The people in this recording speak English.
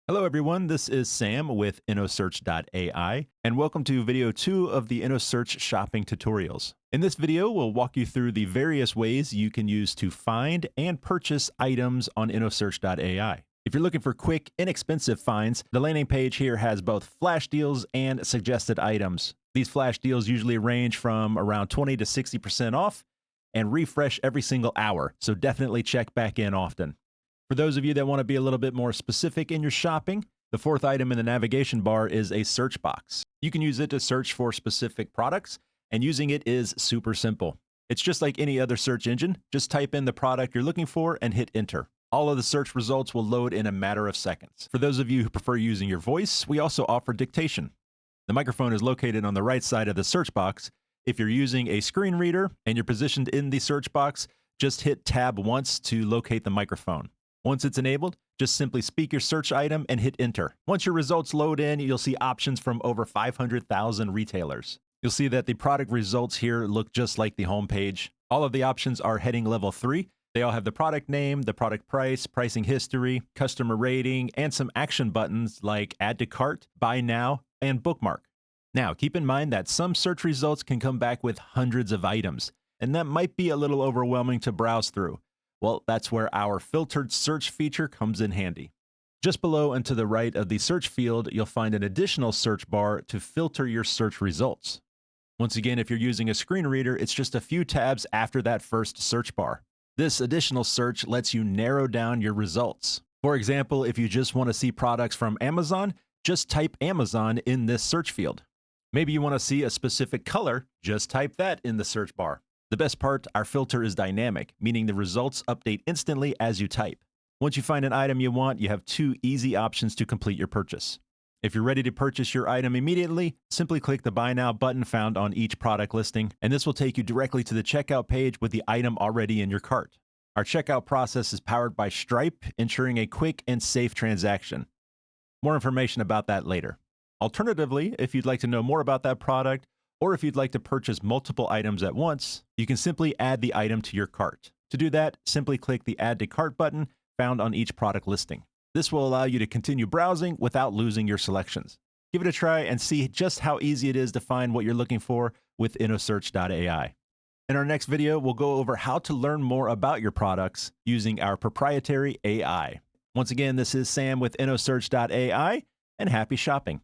Hello, everyone. This is Sam with Innosearch AI, and welcome to video 2 of the Innosearch shopping tutorials. In this video, we'll walk you through the various ways you can use to find and purchase items on Innosearch AI. If you're looking for quick, inexpensive finds, the landing page here has both flash deals and suggested items. These flash deals usually range from around 20 to 60% off and refresh every single hour, so definitely check back in often. For those of you that want to be a little bit more specific in your shopping, the fourth item in the navigation bar is a search box. You can use it to search for specific products, and using it is super simple. It's just like any other search engine. Just type in the product you're looking for and hit enter. All of the search results will load in a matter of seconds. For those of you who prefer using your voice, we also offer dictation. The microphone is located on the right side of the search box. If you're using a screen reader and you're positioned in the search box, just hit tab once to locate the microphone. Once it's enabled, just simply speak your search item and hit enter. Once your results load in, you'll see options from over 500,000 retailers. You'll see that the product results here look just like the home page. All of the options are heading level 3. They all have the product name, the product price, pricing history, customer rating, and some action buttons like add to cart, buy now, and bookmark. Now, keep in mind that some search results can come back with hundreds of items, and that might be a little overwhelming to browse through. Well, that's where our filtered search feature comes in handy. Just below and to the right of the search field, you'll find an additional search bar to filter your search results. Once again, if you're using a screen reader, it's just a few tabs after that first search bar. This additional search lets you narrow down your results. For example, if you just want to see products from Amazon, just type Amazon in this search field. Maybe you want to see a specific color, just type that in the search bar. The best part, our filter is dynamic, meaning the results update instantly as you type. Once you find an item you want, you have 2 easy options to complete your purchase. If you're ready to purchase your item immediately, simply click the Buy Now button found on each product listing, and this will take you directly to the checkout page with the item already in your cart. Our checkout process is powered by Stripe, ensuring a quick and safe transaction. More information about that later. Alternatively, if you'd like to know more about that product, or if you'd like to purchase multiple items at once, you can simply add the item to your cart. To do that, simply click the Add to Cart button found on each product listing. This will allow you to continue browsing without losing your selections. Give it a try and see just how easy it is to find what you're looking for with Innosearch AI. In our next video, we'll go over how to learn more about your products using our proprietary AI. Once again, this is Sam with Innosearch AI, and happy shopping.